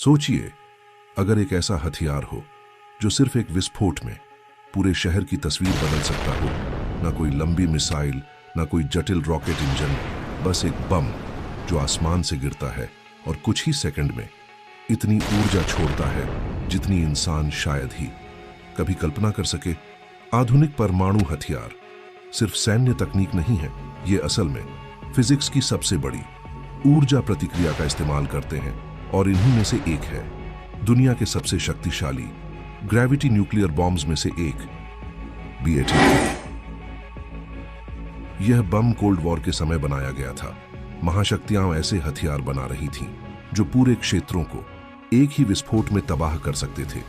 सोचिए, अगर एक ऐसा हथियार हो जो सिर्फ एक विस्फोट में पूरे शहर की तस्वीर बदल सकता हो। ना कोई लंबी मिसाइल, ना कोई जटिल रॉकेट इंजन, बस एक बम जो आसमान से गिरता है और कुछ ही सेकंड में इतनी ऊर्जा छोड़ता है जितनी इंसान शायद ही कभी कल्पना कर सके। आधुनिक परमाणु हथियार सिर्फ सैन्य तकनीक नहीं है, ये असल में फिजिक्स की सबसे बड़ी ऊर्जा प्रतिक्रिया का इस्तेमाल करते हैं और इन्हीं में से एक है दुनिया के सबसे शक्तिशाली ग्रेविटी न्यूक्लियर बॉम्ब्स में से एक B-83। यह बम कोल्ड वॉर के समय बनाया गया था। महाशक्तियां ऐसे हथियार बना रही थीं जो पूरे क्षेत्रों को एक ही विस्फोट में तबाह कर सकते थे।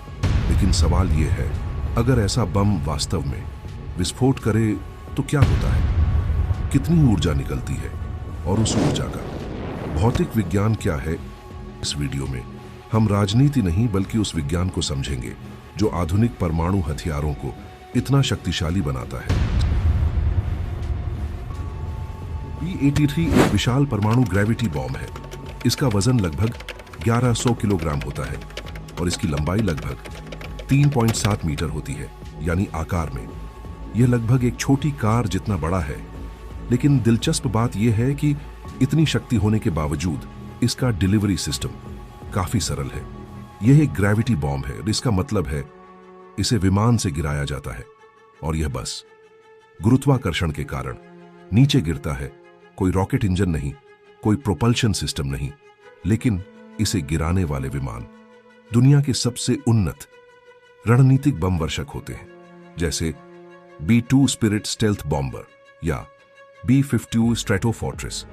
लेकिन सवाल यह है, अगर ऐसा बम वास्तव में विस्फोट करे तो क्या होता है? कितनी ऊर्जा निकलती है और उस ऊर्जा का भौतिक विज्ञान क्या है? इस वीडियो में हम राजनीति नहीं बल्कि उस विज्ञान को समझेंगे जो आधुनिक परमाणु हथियारों को इतना शक्तिशाली बनाता है। B-83 एक विशाल परमाणु ग्रेविटी बॉम्ब है। इसका वजन लगभग 1100 किलोग्राम होता है और इसकी लंबाई लगभग 3.7 मीटर होती है, यानी आकार में यह लगभग एक छोटी कार जितना बड़ा है। लेकिन दिलचस्प बात यह है कि इतनी शक्ति होने के बावजूद इसका डिलीवरी सिस्टम काफी सरल है। यह एक ग्रेविटी बॉम्ब है, इसका मतलब है इसे विमान से गिराया जाता है और यह बस गुरुत्वाकर्षण के कारण नीचे गिरता है। कोई रॉकेट इंजन नहीं, कोई प्रोपल्शन सिस्टम नहीं, लेकिन इसे गिराने वाले विमान दुनिया के सबसे उन्नत रणनीतिक बम वर्षक होते हैं, जैसे B-2 स्पिरिट स्टेल्थ बॉम्बर या B-52 स्ट्रेटोफोर्ट्रेस।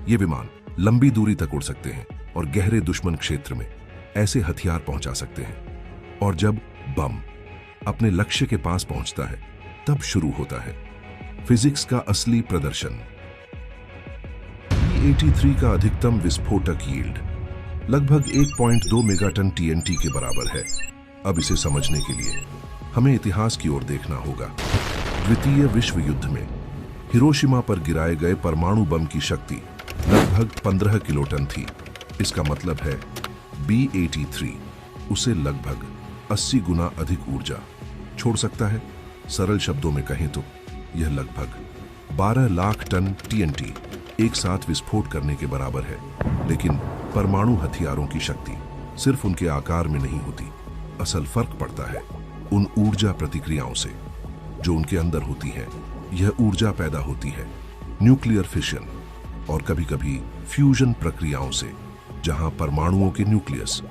ये विमान लंबी दूरी तक उड़ सकते हैं और गहरे दुश्मन क्षेत्र में ऐसे हथियार पहुंचा सकते हैं। और जब बम अपने लक्ष्य के पास पहुंचता है तब शुरू होता है फिजिक्स का असली प्रदर्शन। B-83 का अधिकतम विस्फोटक यील्ड लगभग 1.2 मेगाटन TNT के बराबर है। अब इसे समझने के लिए हमें इतिहास की ओर देखना होगा। द्वितीय विश्व युद्ध में हिरोशिमा पर गिराए गए परमाणु बम की शक्ति लगभग 15 किलोटन थी। इसका मतलब है B-83 उसे लगभग 80 गुना अधिक ऊर्जा छोड़ सकता है। सरल शब्दों में कहें तो यह लगभग 12 लाख टन TNT एक साथ विस्फोट करने के बराबर है। लेकिन परमाणु हथियारों की शक्ति सिर्फ उनके आकार में नहीं होती। असल फर्क पड़ता है उन ऊर्जा प्रतिक्रियाओं से जो उनके अंदर होती है। यह ऊर्जा पैदा होती है न्यूक्लियर फिशन और कभी-कभी फ्यूजन प्रक्रियाओं से, जहां परमाणुओं के न्यूक्लियस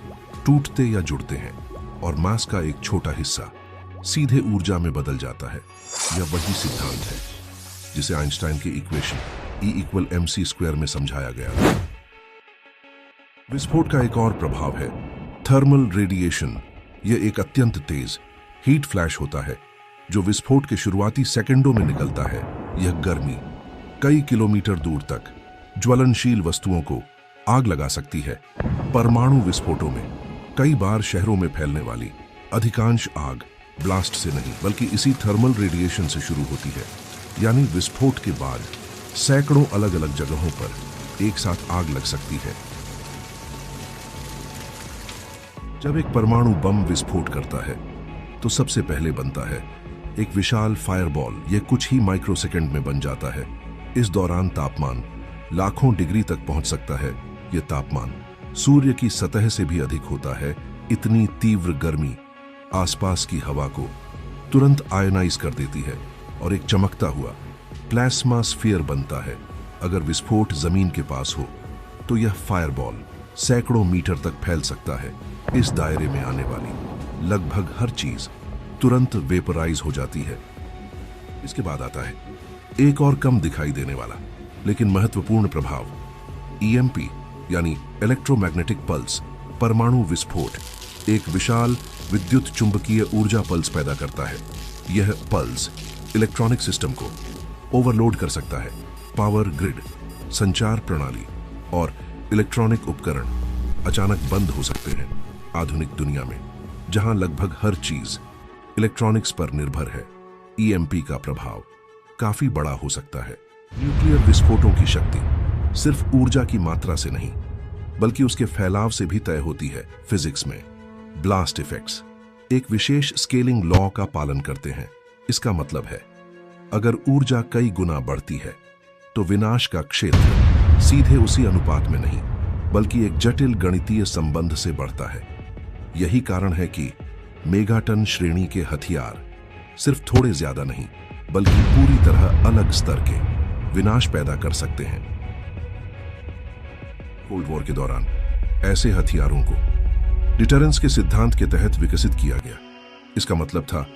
टूटते या जुड़ते हैं और मास का एक छोटा हिस्सा सीधे ऊर्जा में बदल जाता है। यह वही सिद्धांत है जिसे आइंस्टाइन के इक्वेशन E=mc² में समझाया गया था। विस्फोट का एक और प्रभाव है थर्मल रेडिएशन। यह एक अत्यंत तेज हीट फ्लैश होता है जो विस्फोट के शुरुआती सेकंडों में निकलता है। यह गर्मी कई किलोमीटर दूर तक ज्वलनशील वस्तुओं को आग लगा सकती है। परमाणु विस्फोटों में कई बार शहरों में फैलने वाली अधिकांश आग ब्लास्ट से नहीं बल्कि इसी थर्मल रेडिएशन से शुरू होती है। यानी विस्फोट के बाद सैकड़ों अलग अलग जगहों पर एक साथ आग लग सकती है। जब एक परमाणु बम विस्फोट करता है तो सबसे पहले बनता है एक विशाल फायरबॉल। यह कुछ ही माइक्रोसेकंड में बन जाता है। इस दौरान तापमान लाखों डिग्री तक पहुंच सकता है। यह तापमान सूर्य की सतह से भी अधिक होता है। इतनी तीव्र गर्मी आसपास की हवा को तुरंत आयनाइज कर देती है और एक चमकता हुआ प्लाज्मा स्फीयर बनता है। अगर विस्फोट जमीन के पास हो तो यह फायरबॉल सैकड़ों मीटर तक फैल सकता है। इस दायरे में आने वाली लगभग हर चीज तुरंत वेपराइज हो जाती है। इसके बाद आता है एक और कम दिखाई देने वाला लेकिन महत्वपूर्ण प्रभाव, EMP यानी इलेक्ट्रोमैग्नेटिक पल्स। परमाणु विस्फोट एक विशाल विद्युत चुंबकीय ऊर्जा पल्स पैदा करता है। यह पल्स इलेक्ट्रॉनिक सिस्टम को ओवरलोड कर सकता है। पावर ग्रिड, संचार प्रणाली और इलेक्ट्रॉनिक उपकरण अचानक बंद हो सकते हैं। आधुनिक दुनिया में जहां लगभग हर चीज इलेक्ट्रॉनिक्स पर निर्भर है, EMP का प्रभाव काफी बड़ा हो सकता है। न्यूक्लियर विस्फोटों की शक्ति सिर्फ ऊर्जा की मात्रा से नहीं बल्कि उसके फैलाव से भी तय होती है। फिजिक्स में ब्लास्ट इफेक्ट्स एक विशेष स्केलिंग लॉ का पालन करते हैं। इसका मतलब है, अगर ऊर्जा कई गुना बढ़ती है तो विनाश का क्षेत्र सीधे उसी अनुपात में नहीं, बल्कि एक जटिल गणितीय संबंध से बढ़ता है। यही कारण है कि मेगाटन श्रेणी के हथियार सिर्फ थोड़े ज्यादा नहीं, बल्कि पूरी तरह अलग स्तर के विनाश पैदा कर सकते हैं। कोल्ड वॉर के दौरान ऐसे हथियारों को डिटरेंस के सिद्धांत के तहत विकसित किया गया। इसका मतलब था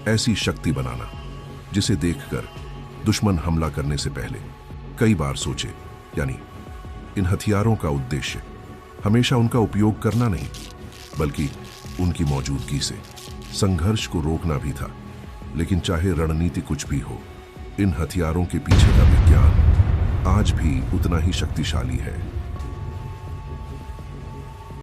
ऐसी शक्ति बनाना जिसे देखकर दुश्मन हमला करने से पहले कई बार सोचे। यानी इन हथियारों का उद्देश्य हमेशा उनका उपयोग करना नहीं, बल्कि उनकी मौजूदगी से संघर्ष को रोकना भी था। लेकिन चाहे रणनीति कुछ भी हो, इन हथियारों के पीछे का विज्ञान आज भी उतना ही शक्तिशाली है।